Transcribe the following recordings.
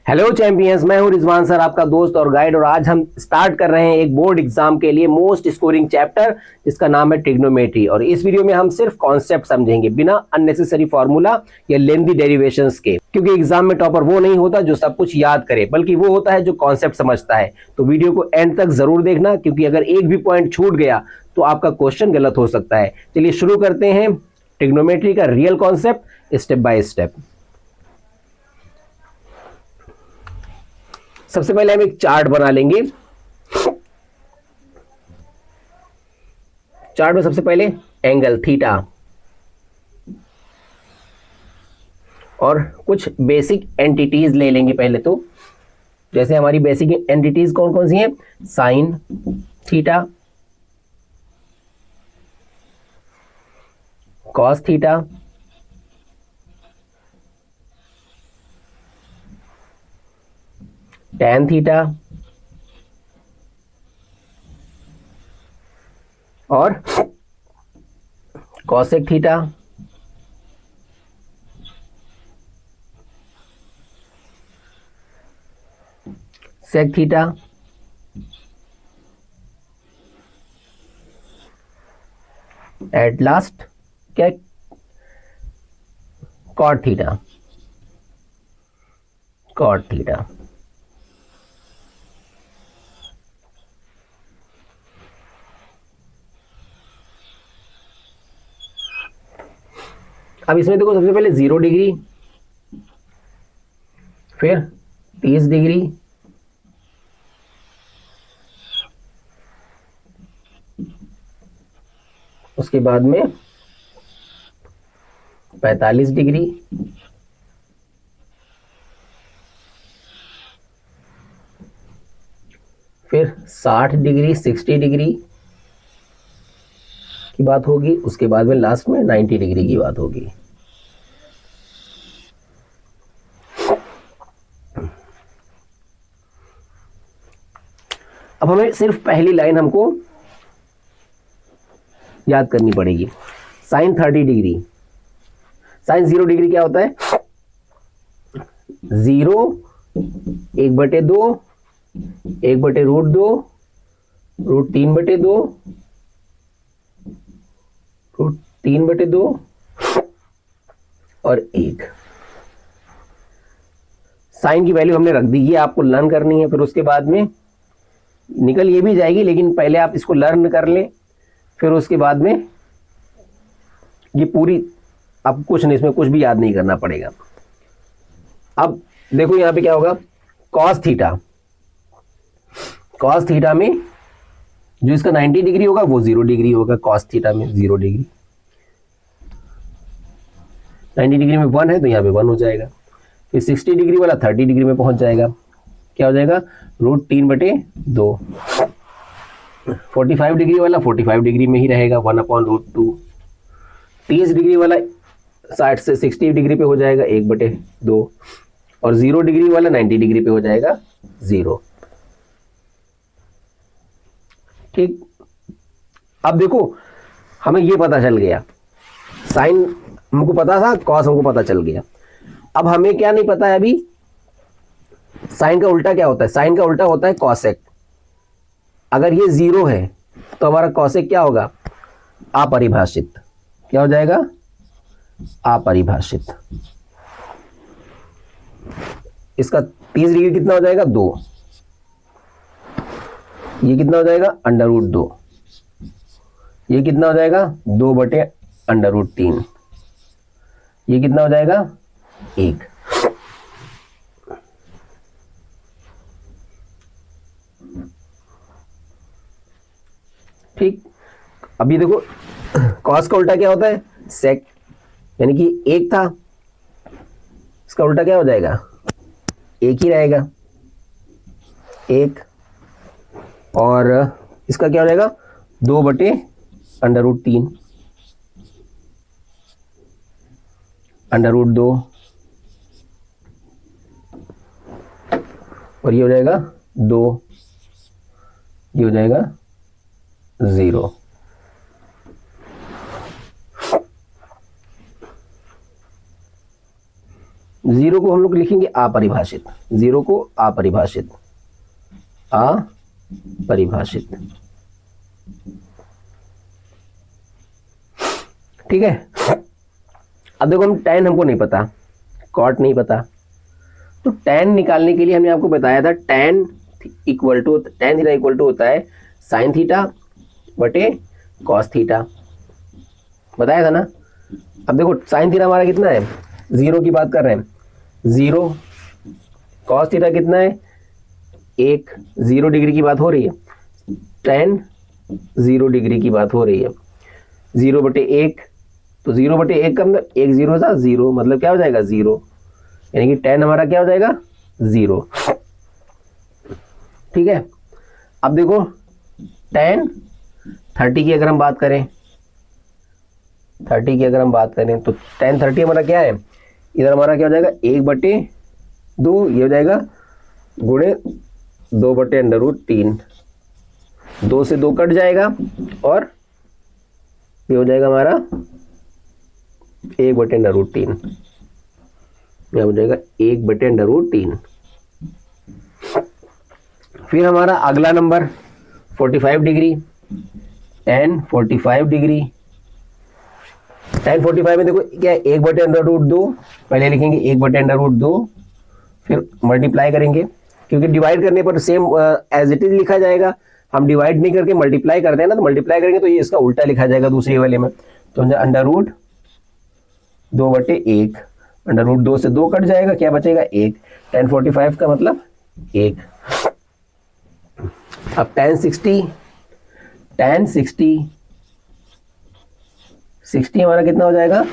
Hello champions, मैं हूं Rizwan sir, आपका दोस्त और गाइड। और आज हम स्टार्ट कर रहे हैं एक बोर्ड एग्जाम के लिए मोस्ट स्कोरिंग चैप्टर, जिसका नाम है ट्रिग्नोमेट्री। और इस वीडियो में हम सिर्फ कॉन्सेप्ट समझेंगे, बिना अननेसेसरी फार्मूला या लेंथी डेरिवेशंस के, क्योंकि एग्जाम में टॉपर वो नहीं होता जो सब कुछ याद करे, बल्कि वो होता है जो कॉन्सेप्ट समझता है। तो वीडियो को एंड तक जरूर देखना, क्योंकि अगर एक भी पॉइंट छूट गया तो आपका क्वेश्चन गलत हो सकता है। चलिए शुरू करते हैं ट्रिग्नोमेट्री का real concept step by step. सबसे पहले हम एक चार्ट बना लेंगे। चार्ट में सबसे पहले एंगल थीटा और कुछ बेसिक एंटिटीज ले लेंगे पहले तो। जैसे हमारी बेसिक एंटिटीज कौन कौन सी हैं? Sine theta, cos theta, tan theta और cosec theta, sec theta, at last क्या? Cot theta. Cot theta. अब इसमें देखो, सबसे पहले 0 डिग्री, फिर 30 डिग्री, उसके बाद में 45 डिग्री, फिर 60 डिग्री, 60 डिग्री की बात होगी, उसके बाद में लास्ट में 90 डिग्री की बात होगी। अब हमें सिर्फ पहली लाइन हमको याद करनी पड़ेगी। साइन 30 डिग्री, साइन 0 डिग्री क्या होता है? 0 1/2, 1/√2, √3/2, √3/2 और 1। साइन की वैल्यू हमने रख दी, ये आपको लर्न करनी है। फिर उसके बाद में निकल ये भी जाएगी, लेकिन पहले आप इसको लर्न कर लें, फिर उसके बाद में ये पूरी आपको कुछ नहीं, इसमें कुछ भी याद नहीं करना पड़ेगा। अब देखो यहां पे क्या होगा? Cos theta. कॉस थीटा में जो इसका 90 डिग्री होगा वो 0 डिग्री होगा। कॉस थीटा में 0 डिग्री, 90 डिग्री में 1 है तो यहाँ पे 1 हो जाएगा। फिर 60 डिग्री वाला 30 डिग्री में पहुंच जाएगा, क्या हो जाएगा? √3/2। 45 डिग्री वाला 45 डिग्री में ही रहेगा, 1/√2। 30 डिग्री वाला 60 से 60 डिग्री पे हो जाएगा, 1/2। और 0 डिग्री वाला 90 डिग्री पे हो जाएगा 0। ठीक। अब देखो, हमें ये पता चल गया, साइन हमको पता था, कॉस हमको पता चल गया। अब हमें क्या नहीं पता है अभी? साइन का उल्टा क्या होता है? साइन का उल्टा होता है कॉसेक। अगर ये 0 है तो हमारा कॉसेक क्या होगा? अपरिभाषित। क्या हो जाएगा? अपरिभाषित। इसका 30 डिग्री कितना हो जाएगा? 2। ये कितना हो जाएगा? √2। ये कितना हो जाएगा? 2/√3। ये कितना हो जाएगा? 1। ठीक। अभी देखो, कॉस का उल्टा क्या होता है? सेक, यानी कि 1 था, इसका उल्टा क्या हो जाएगा? 1 ही रहेगा, 1। और इसका क्या हो जाएगा? 2/√3, √2, और ये हो जाएगा 2, ये हो जाएगा 0। जीरो को हम लोग लिखेंगे अपरिभाषित, जीरो को अपरिभाषित, अपरिभाषित। ठीक है। अब देखो हम tan हमको नहीं पता, cot नहीं पता, तो tan निकालने के लिए हमने आपको बताया था tan equal to tan theta equal to होता है sin थीटा बटे cos थीटा, बताया था ना। अब देखो sin थीटा हमारा कितना है, जीरो की बात कर रहे हैं, जीरो। cos थीटा कितना है, एक, 0 डिग्री की बात हो रही है, tan 0 डिग्री की बात हो रही है, 0 बटे एक, तो 0 बटे एक का मतलब एक जीरो था, जीरो मतलब क्या हो जाएगा, जीरो, यानी कि tan हमारा क्या हो जाएगा, जीरो। ठीक है। अब देखो tan 30 की अगर हम बात करें, 30 की अगर हम बात करें तो tan 30 हमारा क्या है, इधर हमारा क्या हो जाएगा, 1/2, ये हो जाएगा गुणे 2/√3, 2 से 2 कट जाएगा और ये हो जाएगा हमारा 1/√3, यह हो जाएगा 1/√3। फिर हमारा अगला number 45 degree, tan 45 degree, tan 45 में देखो क्या है, 1/√2, पहले लिखेंगे 1/√2, फिर मल्टीप्लाई करेंगे, क्योंकि डिवाइड करने पर सेम एज इट इज लिखा जाएगा, हम डिवाइड नहीं करके मल्टीप्लाई करते हैं ना, तो मल्टीप्लाई करेंगे तो ये इसका उल्टा लिखा जाएगा दूसरी वाले में, तो √2/1, √2 से 2 कट जाएगा, क्या बचेगा, 1, tan 45 का मतलब 1। अब tan 60 हमारा कितना हो जाएगा,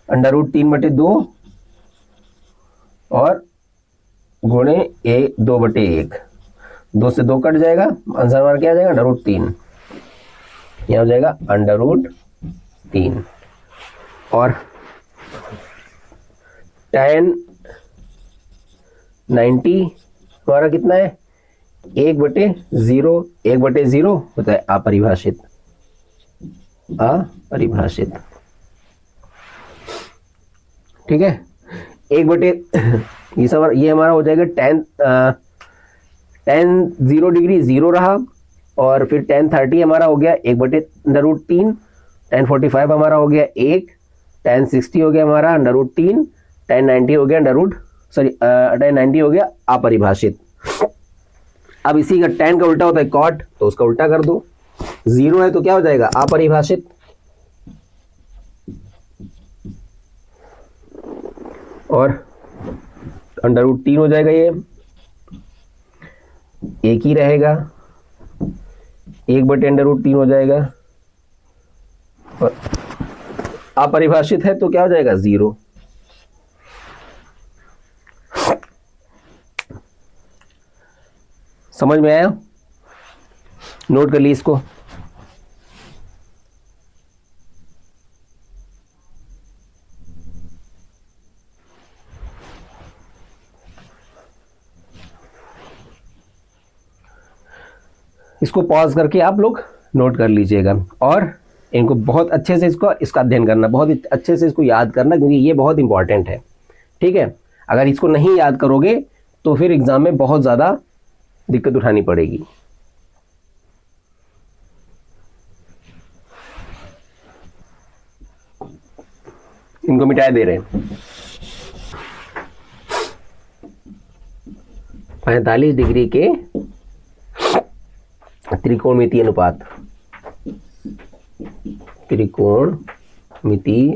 √3/2 और गुणे 2/1, 2 से 2 कट जाएगा, आंसर हमारा क्या आ जाएगा, √3, यह हो जाएगा √3। और tan 90 हमारा कितना है, 1/0, 1/0 होता है अपरिभाषित, अपरिभाषित। ठीक है। 1/, ये हमारा हो जाएगा tan 0 डिग्री 0 रहा, और फिर tan 30 हमारा हो गया 1/√3, tan 45 हमारा हो गया 1, tan 60 हो गया हमारा √3, tan 90 हो गया tan 90 हो गया अपरिभाषित। अब इसी का tan का उल्टा होता है cot, तो उसका उल्टा कर दो, 0 है तो क्या हो जाएगा, अपरिभाषित। और √3 हो जाएगा, ये एक ही रहेगा, 1/√3 हो जाएगा, और अपरिभाषित है तो क्या हो जाएगा, 0। समझ में आया, नोट कर ली इसको। इसको पॉज करके आप लोग नोट कर लीजिएगा, और इनको बहुत अच्छे से इसका अध्ययन करना, बहुत अच्छे से इसको याद करना, क्योंकि ये बहुत इंपॉर्टेंट है। ठीक है। अगर इसको नहीं याद करोगे तो फिर एग्जाम में बहुत ज़्यादा दिक्कत उठानी पड़ेगी। इनको मिटा दे रहे हैं। 45 डिग्री के त्रिकोणमितीय अनुपात, त्रिकोणमितीय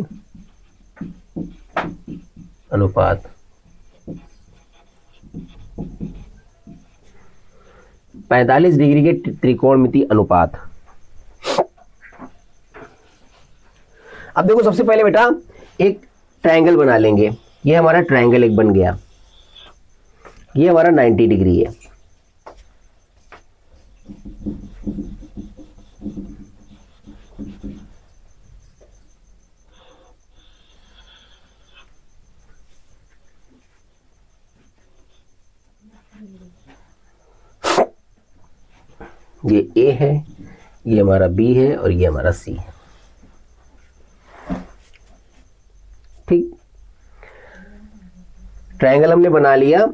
अनुपात, 45 डिग्री के त्रिकोणमितीय अनुपात। अब देखो सबसे पहले बेटा एक ट्रायंगल बना लेंगे, ये हमारा ट्रायंगल एक बन गया, ये हमारा 90 डिग्री है। ये ए है, ये हमारा बी है, और ये हमारा सी है। ठीक। ट्रायंगल हमने बना लिया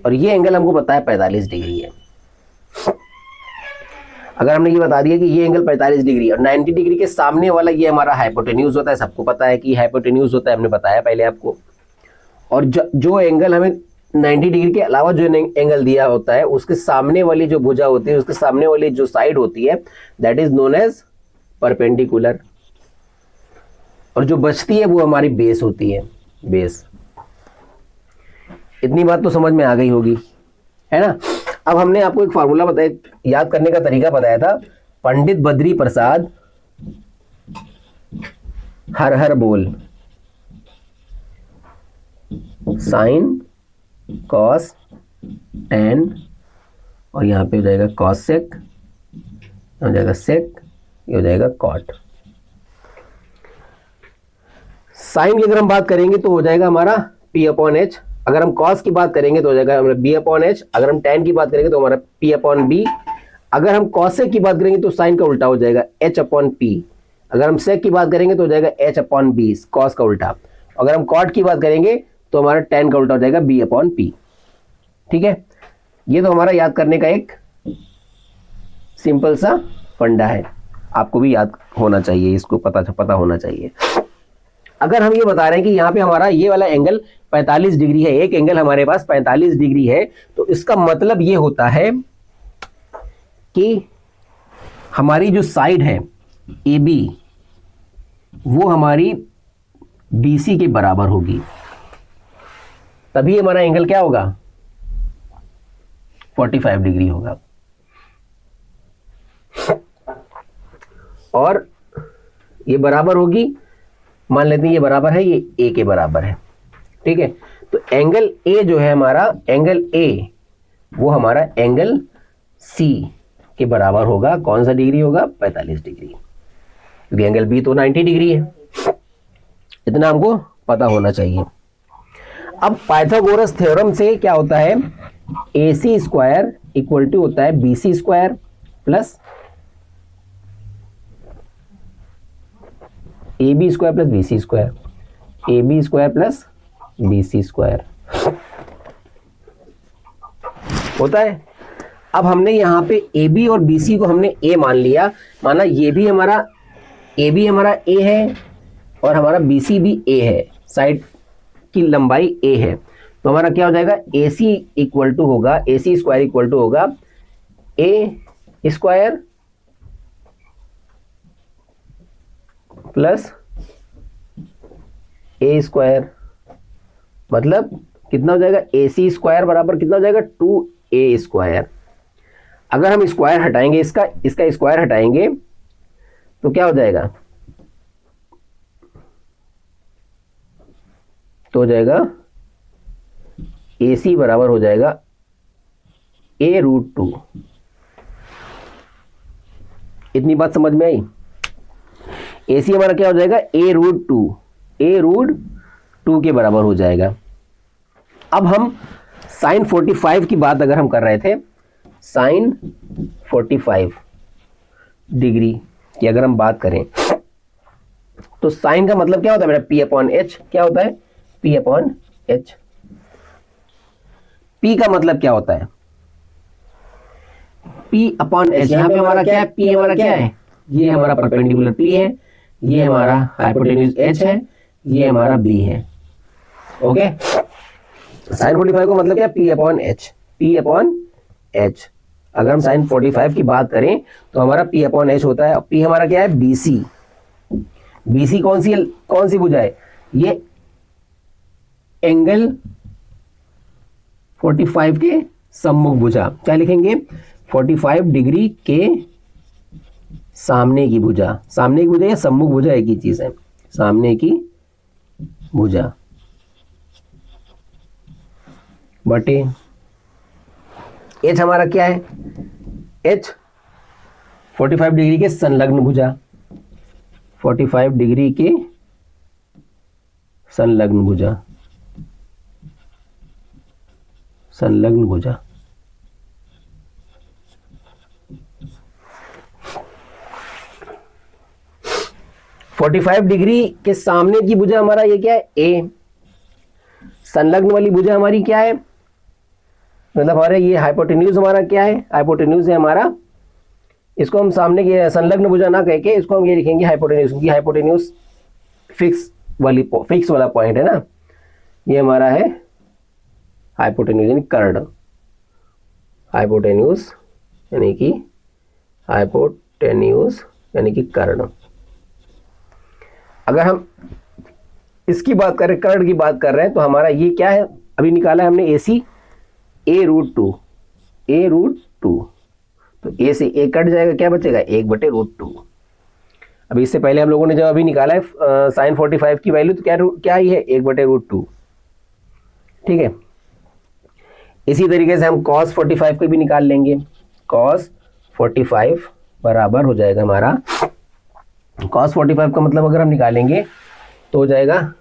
और ये एंगल हमको पता है 45 डिग्री है। अगर हमने ये बता दिया कि ये एंगल 45 डिग्री और 90 डिग्री के सामने वाला ये हमारा हाइपोटेन्यूज होता है, सबको पता है कि हाइपोटेन्यूज होता है, हमने बताया पहले आपको। और जो एंगल हमें 90 डिग्री के अलावा जो एंगल दिया होता है उसके सामने वाली जो भुजा होती है, उसके सामने वाली जो साइड होती है, that is known as perpendicular. और जो बचती है वो हमारी बेस होती है, बेस। इतनी बात तो समझ में आ गई होगी, है ना। अब हमने आपको एक फार्मूला बताया, याद करने का तरीका बताया था, पंडित बद्री प्रसाद हर हर बोल, साइन कॉस टेन, और यहां पे हो जाएगा कॉस सेक, हो जाएगा सेक, ये हो जाएगा कॉट। साइन की अगर हम बात करेंगे तो हो जाएगा हमारा P अपॉन एच, अगर हम कॉस की बात करेंगे तो हो जाएगा हमारा B अपॉन एच, अगर हम टेन की बात करेंगे तो हमारा P अपॉन बी, अगर हम कॉसेक की बात करेंगे तो साइन का उल्टा हो जाएगा H अपॉन पी, अगर हम सेक की बात करेंगे तो हो जाएगा H अपॉन बी, कॉस का उल्टा, अगर हम कॉट की बात करेंगे तो हमारा टेन का उल्टा हो जाएगा B अपॉन पी। ठीक है, ये तो हमारा याद करने का एक सिंपल सा फंडा है, आपको भी याद होना चाहिए, इसको पता होना चाहिए। अगर हम ये बता रहे हैं कि यहाँ पे हमारा ये वाला एंगल 45 डिग्री है, एक एंगल हमारे पास 45 डिग्री है, तो इसका मतलब ये होता है कि हमारी जो साइड है AB वो हमारी BC के बराबर होगी, तभी हमारा एंगल क्या होगा, 45 डिग्री होगा। और ये बराबर होगी, मान लेते हैं ये बराबर है, ये A के बराबर है। ठीक है, तो एंगल A जो है हमारा, एंगल A वो हमारा एंगल C के बराबर होगा। कौन सा डिग्री होगा, 45 डिग्री, क्योंकि एंगल B तो 90 डिग्री है। इतना हमको पता होना चाहिए। अब पाइथागोरस थ्योरम से क्या होता है, AC स्क्वायर इक्वल टू होता है BC square plus AB square plus BC square, AB square plus BC square होता है। अब हमने यहाँ पे AB और BC को हमने A मान लिया, माना ये भी हमारा AB हमारा A है और हमारा BC भी A है, साइड की लंबाई A है, तो हमारा क्या हो जाएगा, AC इक्वल टू होगा, AC स्क्वायर इक्वल टू होगा A square plus A square, मतलब कितना हो जाएगा, AC स्क्वायर बराबर कितना हो जाएगा, 2A स्क्वायर। अगर हम स्क्वायर हटाएंगे, इसका स्क्वायर हटाएंगे तो क्या हो जाएगा, तो हो जाएगा AC बराबर हो जाएगा A√2। इतनी बात समझ में आई। AC हमारा क्या हो जाएगा, A√2 के बराबर हो जाएगा। अब हम साइन 45 की बात अगर हम कर रहे थे, साइन 45 डिग्री की अगर हम बात करें, तो साइन का मतलब क्या होता है मेरा, P अपॉन एच, क्या होता है, P अपॉन एच। P का मतलब क्या होता है, P अपॉन एच। यहाँ पे हमारा क्या है, P हमारा क्या है, ये हमारा परपेंडिकुलर P है, ये हमारा हाइपोटेन्यूज H है, ये हमारा B है। ओके, साइन 45 का मतलब क्या, P upon H, P upon H. अगर हम साइन 45 की बात करें तो हमारा P अपॉन एच होता है। P हमारा क्या है, BC। BC कौन सी भुजा है, ये एंगल 45 के सम्मुख भुजा, क्या लिखेंगे, 45 डिग्री के सामने की भुजा, सामने की भुजा या सम्मुख भुजा एक ही चीज है, सामने की भुजा बटे H हमारा क्या है, H 45 डिग्री के संलग्न भुजा, 45 डिग्री के संलग्न भुजा, संलग्न भुजा। फोर्टी 45 डिग्री के सामने की भुजा हमारा ये क्या है, A। संलग्न वाली भुजा हमारी क्या है, मतलब हमारा ये हाइपोटेन्यूज हमारा क्या है, हाइपोटेन्यूज है हमारा, इसको हम सामने की संलग्न भुजा ना कह के इसको हम ये लिखेंगे हाइपोटेन्यूज, क्योंकि हाइपोटेन्यूज फिक्स वाला पॉइंट है ना, ये हमारा है हाइपोटेन्यूज यानी कर्ण, हाइपोटेन्यूज यानी कि कर्ण। अगर हम इसकी बात करें, कर्ण की बात कर रहे हैं, तो हमारा ये क्या है, अभी निकाला है हमने AC a√2, तो a से a कट जाएगा, क्या बचेगा 1/√2। अभी इससे पहले हम लोगों ने जब अभी निकाला है sin 45 की वैल्यू, तो क्या ही है 1/√2, ठीक है। इसी तरीके से हम cos 45 को भी निकाल लेंगे, cos 45 बराबर हो जाएगा हमारा, cos 45 का मतलब अगर हम निकालेंगे तो हो जाएगा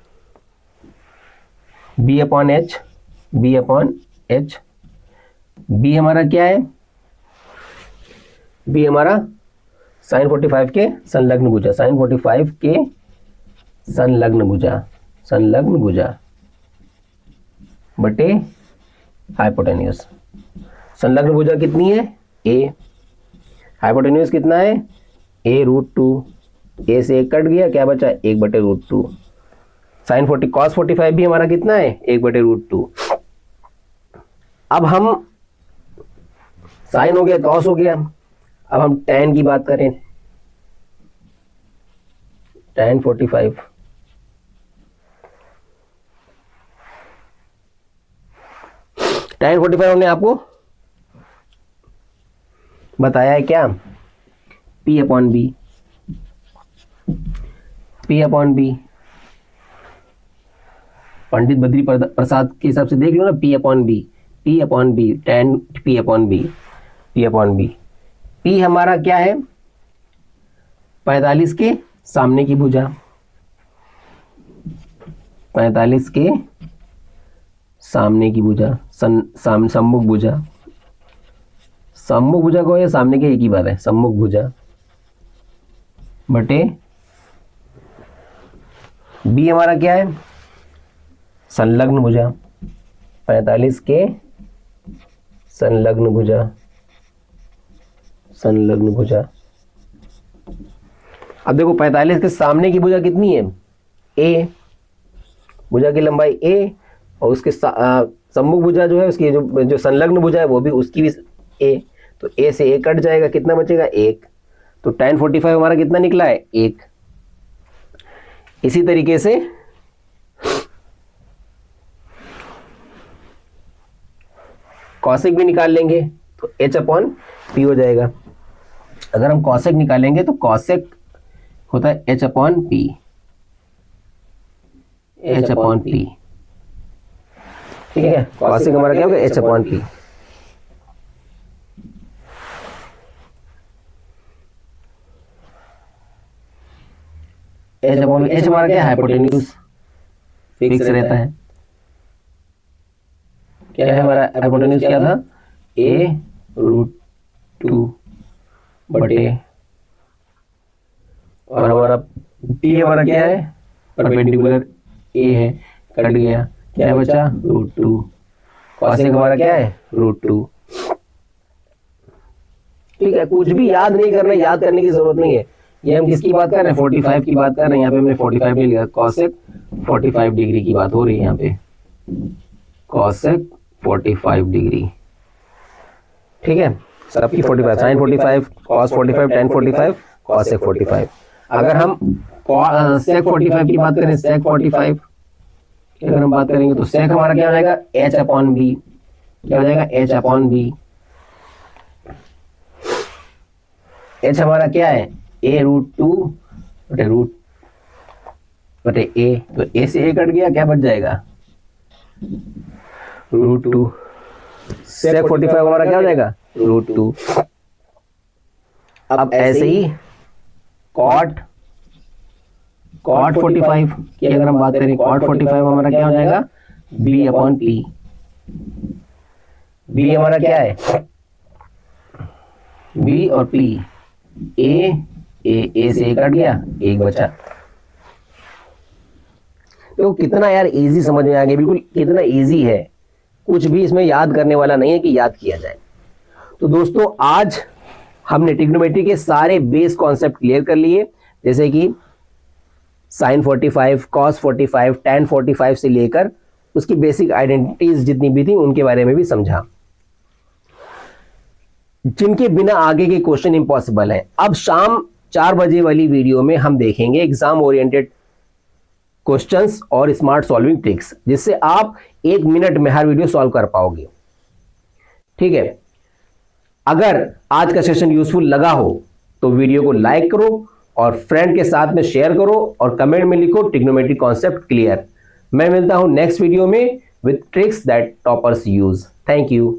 b/h, b हमारा क्या है, b हमारा sin 45 के संलग्न भुजा, sin 45 के संलग्न भुजा बटे हाइपोटेन्यूज। संलग्न भुजा कितनी है a, हाइपोटेन्यूज कितना है a√2, a से 1 कट गया, क्या बचा 1/√2। sin 40 cos 45 भी हमारा कितना है 1/√2। अब हम साइन हो गया, cos हो गया, अब हम tan की बात करें, tan 45, tan 45 हमने आपको बताया है क्या, P/B, पंडित बद्री प्रसाद के हिसाब से देख लो ना, P/B, tan P/B, P हमारा क्या है 45 के सामने की भुजा, 45 के सामने की भुजा, सम्मुख भुजा को या सामने के एक ही बात है, सम्मुख भुजा बटे B हमारा क्या है संलग्न भुजा, 45 के संलग्न भुजा। अब देखो 45 के सामने की भुजा कितनी है A, भुजा की लंबाई A, और उसके सम्मुख भुजा जो है उसकी जो संलग्न भुजा है वो भी उसकी भी A, तो A से A कट जाएगा, कितना बचेगा 1, तो tan 45 हमारा कितना निकला है 1। इसी तरीके से कॉसेक भी निकाल लेंगे तो H/P हो जाएगा। अगर हम कॉसेक निकालेंगे तो कॉसेक होता है H/P, ठीक है, कॉसेक हमारा क्या होगा H/P। H हमारा क्या हाइपोटेन्यूज फिक्स रहता है, क्या है हमारा हाइपोटेन्यूज क्या था a√2 बटे, और हमारा P हमारा क्या है परपेंडिकुलर A है, कट गया, क्या बचा √2, कॉसेक हमारा क्या है √2। ठीक है, कुछ भी याद नहीं करना, याद करने की जरूरत नहीं है। ये हम किसकी बात कर रहे हैं 45 की बात कर रहे हैं, यहाँ पे हमने 45 नहीं लिखा, कॉसेक 45 डिग्री की बात हो रही है यहाँ पे, कॉसेक 45 डिग्री, ठीक है, सबकी 45, साइन 45, कॉस 45, tan 45, कॉसेक 45। अगर हम सेक 45 की बात करें, सेक 45 की अगर हम बात करेंगे तो सेक हमारा क्या हो जाएगा H/B, क्या हो जाएगा H/B। H हमारा क्या है a√2 बटे A, तो A से A कट गया, क्या बच जाएगा √2। सेक 45 हमारा क्या हो जाएगा √2। अब ऐसे ही cot 45 की अगर हम बात करें, cot 45 हमारा क्या हो जाएगा B/P। B हमारा क्या है B और P, A से A कट गया, 1 बचा। तो कितना यार इजी समझ में आ गया, बिल्कुल कितना इजी है, कुछ भी इसमें याद करने वाला नहीं है कि याद किया जाए। तो दोस्तों आज हमने ट्रिग्नोमेट्री के सारे बेस कॉन्सेप्ट क्लियर कर लिए, जैसे कि साइन 45, कॉस 45, tan 45 से लेकर उसकी बेसिक आइडेंटिटीज जितनी भी थी उनके बारे में भी समझा, जिनके बिना आगे के क्वेश्चन इंपॉसिबल है। अब शाम 4 बजे वाली वीडियो में हम देखेंगे एग्जाम ओरिएंटेड क्वेश्चंस और स्मार्ट सॉल्विंग ट्रिक्स, जिससे आप 1 मिनट में हर वीडियो सॉल्व कर पाओगे। ठीक है, अगर आज का सेशन यूजफुल लगा हो तो वीडियो को लाइक करो और फ्रेंड के साथ में शेयर करो और कमेंट में लिखो ट्रिग्नोमेट्री कॉन्सेप्ट क्लियर। मैं मिलता हूं नेक्स्ट वीडियो में with tricks that toppers use. Thank you.